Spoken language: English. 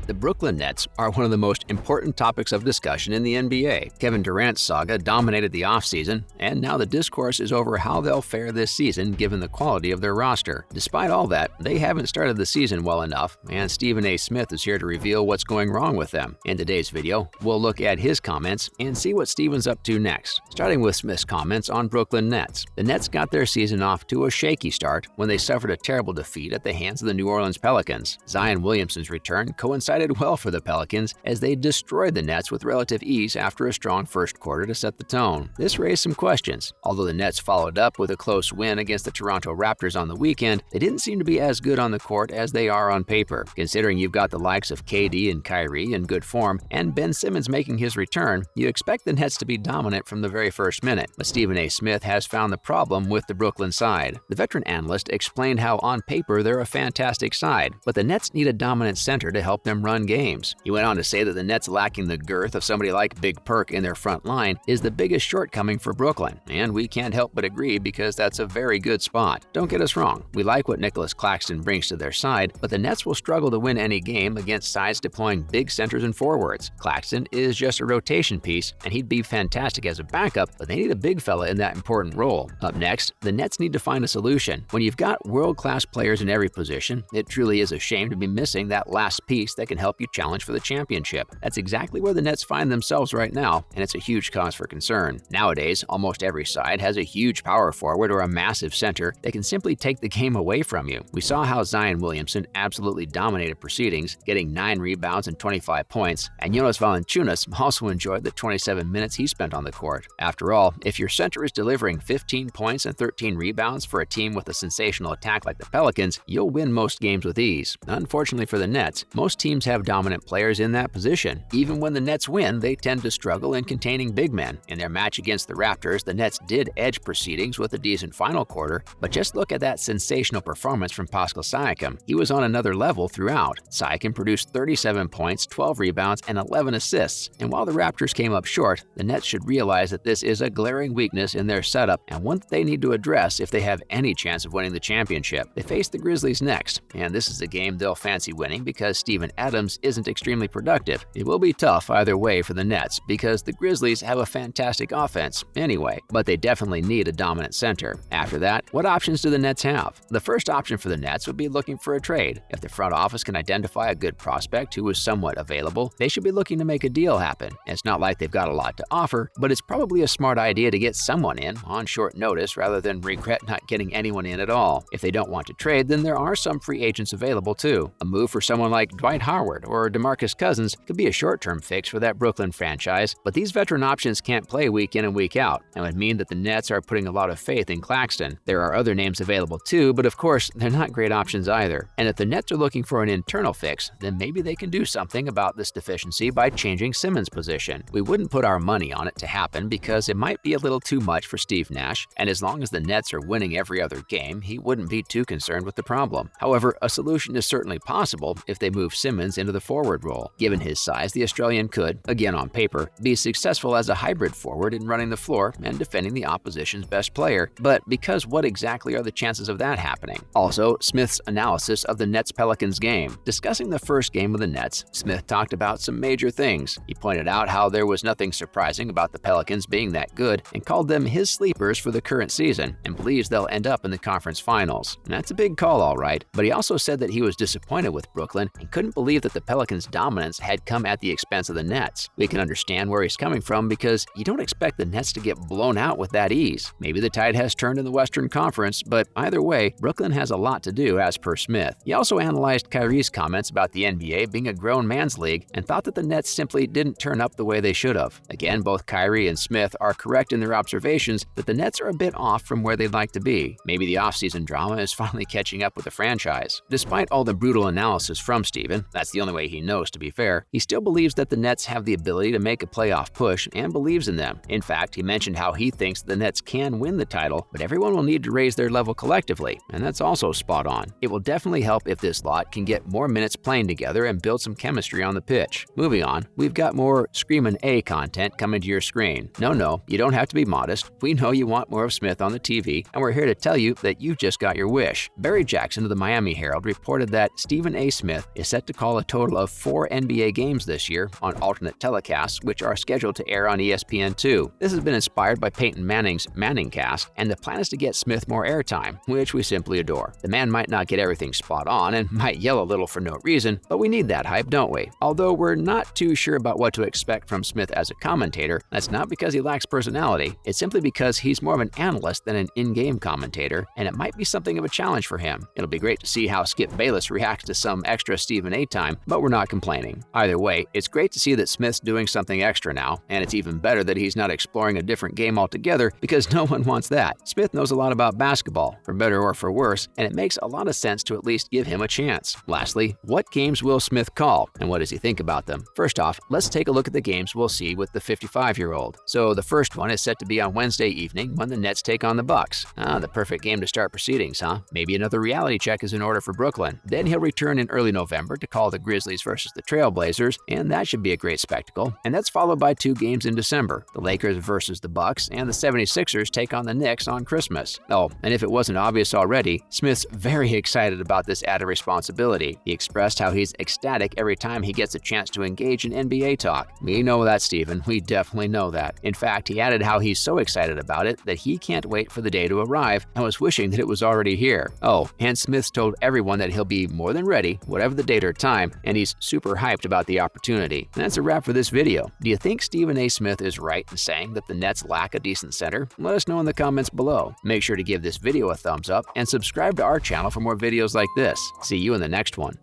The Brooklyn Nets are one of the most important topics of discussion in the NBA. Kevin Durant's saga dominated the offseason, and now the discourse is over how they'll fare this season given the quality of their roster. Despite all that, they haven't started the season well enough, and Stephen A. Smith is here to reveal what's going wrong with them. In today's video, we'll look at his comments and see what Stephen's up to next. Starting with Smith's comments on Brooklyn Nets. The Nets got their season off to a shaky start when they suffered a terrible defeat at the hands of the New Orleans Pelicans. Zion Williamson's return coincided well for the Pelicans as they destroyed the Nets with relative ease after a strong first quarter to set the tone. This raised some questions. Although the Nets followed up with a close win against the Toronto Raptors on the weekend, they didn't seem to be as good on the court as they are on paper. Considering you've got the likes of KD and Kyrie in good form and Ben Simmons making his return, you expect the Nets to be dominant from the very first minute. But Stephen A. Smith has found the problem with the Brooklyn side. The veteran analyst explained how on paper they're a fantastic side, but the Nets need a dominant center to help them run games. He went on to say that the Nets lacking the girth of somebody like Big Perk in their front line is the biggest shortcoming for Brooklyn, and we can't help but agree because that's a very good spot. Don't get us wrong, we like what Nicholas Claxton brings to their side, but the Nets will struggle to win any game against sides deploying big centers and forwards. Claxton is just a rotation piece, and he'd be fantastic as a backup, but they need a big fella in that important role. Up next, the Nets need to find a solution. When you've got world-class players in every position, it truly is a shame to be missing that last piece that can help you challenge for the championship. That's exactly where the Nets find themselves right now, and it's a huge cause for concern. Nowadays, almost every side has a huge power forward or a massive center that can simply take the game away from you. We saw how Zion Williamson absolutely dominated proceedings, getting 9 rebounds and 25 points, and Jonas Valanciunas also enjoyed the 27 minutes he spent on the court. After all, if your center is delivering 15 points and 13 rebounds for a team with a sensational attack like the Pelicans, you'll win most games with ease. Unfortunately for the Nets, most teams have dominant players in that position. Even when the Nets win, they tend to struggle in containing big men. In their match against the Raptors, the Nets did edge proceedings with a decent final quarter, but just look at that sensational performance from Pascal Siakam. He was on another level throughout. Siakam produced 37 points, 12 rebounds, and 11 assists. And while the Raptors came up short, the Nets should realize that this is a glaring weakness in their setup and one that they need to address if they have any chance of winning the championship. They face the Grizzlies next, and this is a game they'll fancy winning because Steven Adams isn't extremely productive. It will be tough either way for the Nets because the Grizzlies have a fantastic offense anyway, but they definitely need a dominant center. After that, what options do the Nets have? The first option for the Nets would be looking for a trade. If the front office can identify a good prospect who is somewhat available, they should be looking to make a deal happen. It's not like they've got a lot to offer, but it's probably a smart idea to get someone in on short notice rather than regret not getting anyone in at all. If they don't want to trade, then there are some free agents available too. A move for someone like Dwight Howard or DeMarcus Cousins could be a short-term fix for that Brooklyn franchise, but these veteran options can't play week in and week out, and would mean that the Nets are putting a lot of faith in Claxton. There are other names available too, but of course, they're not great options either. And if the Nets are looking for an internal fix, then maybe they can do something about this deficiency by changing Simmons' position. We wouldn't put our money on it to happen because it might be a little too much for Steve Nash, and as long as the Nets are winning every other game, he wouldn't be too concerned with the problem. However, a solution is certainly possible if they move Simmons into the forward role. Given his size, the Australian could, again on paper, be successful as a hybrid forward in running the floor and defending the opposition's best player, but because what exactly are the chances of that happening? Also, Smith's analysis of the Nets-Pelicans game. Discussing the first game of the Nets, Smith talked about some major things. He pointed out how there was nothing surprising about the Pelicans being that good and called them his sleepers for the current season and believes they'll end up in the conference finals. And that's a big call, all right, but he also said that he was disappointed with Brooklyn and couldn't believe that the Pelicans' dominance had come at the expense of the Nets. We can understand where he's coming from because you don't expect the Nets to get blown out with that ease. Maybe the tide has turned in the Western Conference, but either way, Brooklyn has a lot to do, as per Smith. He also analyzed Kyrie's comments about the NBA being a grown man's league and thought that the Nets simply didn't turn up the way they should have. Again, both Kyrie and Smith are correct in their observations that the Nets are a bit off from where they'd like to be. Maybe the offseason drama is finally catching up with the franchise. Despite all the brutal analysis from Steven, that's the only way he knows to be fair, he still believes that the Nets have the ability to make a playoff push and believes in them. In fact, he mentioned how he thinks the Nets can win the title, but everyone will need to raise their level collectively, and that's also spot on. It will definitely help if this lot can get more minutes playing together and build some chemistry on the pitch. Moving on, we've got more Screamin' A content coming to your screen. No, you don't have to be modest. We know you want more of Smith on the TV, and we're here to tell you that you just got your wish. Barry Jackson of the Miami Herald reported that Stephen A. Smith is set to call call a total of 4 NBA games this year on alternate telecasts, which are scheduled to air on ESPN2. This has been inspired by Peyton Manning's ManningCast, and the plan is to get Smith more airtime, which we simply adore. The man might not get everything spot on and might yell a little for no reason, but we need that hype, don't we? Although we're not too sure about what to expect from Smith as a commentator, that's not because he lacks personality. It's simply because he's more of an analyst than an in-game commentator, and it might be something of a challenge for him. It'll be great to see how Skip Bayless reacts to some extra Stephen A time, but we're not complaining. Either way, it's great to see that Smith's doing something extra now, and it's even better that he's not exploring a different game altogether, because no one wants that. Smith knows a lot about basketball, for better or for worse, and it makes a lot of sense to at least give him a chance. Lastly, what games will Smith call, and what does he think about them? First off, let's take a look at the games we'll see with the 55-year-old. So the first one is set to be on Wednesday evening when the Nets take on the Bucks. The perfect game to start proceedings, huh? Maybe another reality check is in order for Brooklyn. Then he'll return in early November to call the Grizzlies versus the Trailblazers, and that should be a great spectacle. And that's followed by 2 games in December. The Lakers versus the Bucks, and the 76ers take on the Knicks on Christmas. Oh, and if it wasn't obvious already, Smith's very excited about this added responsibility. He expressed how he's ecstatic every time he gets a chance to engage in NBA talk. We know that, Stephen. We definitely know that. In fact, he added how he's so excited about it that he can't wait for the day to arrive and was wishing that it was already here. Oh, and Smith's told everyone that he'll be more than ready, whatever the date or time, and he's super hyped about the opportunity. And that's a wrap for this video. Do you think Stephen A. Smith is right in saying that the Nets lack a decent center? Let us know in the comments below. Make sure to give this video a thumbs up and subscribe to our channel for more videos like this. See you in the next one.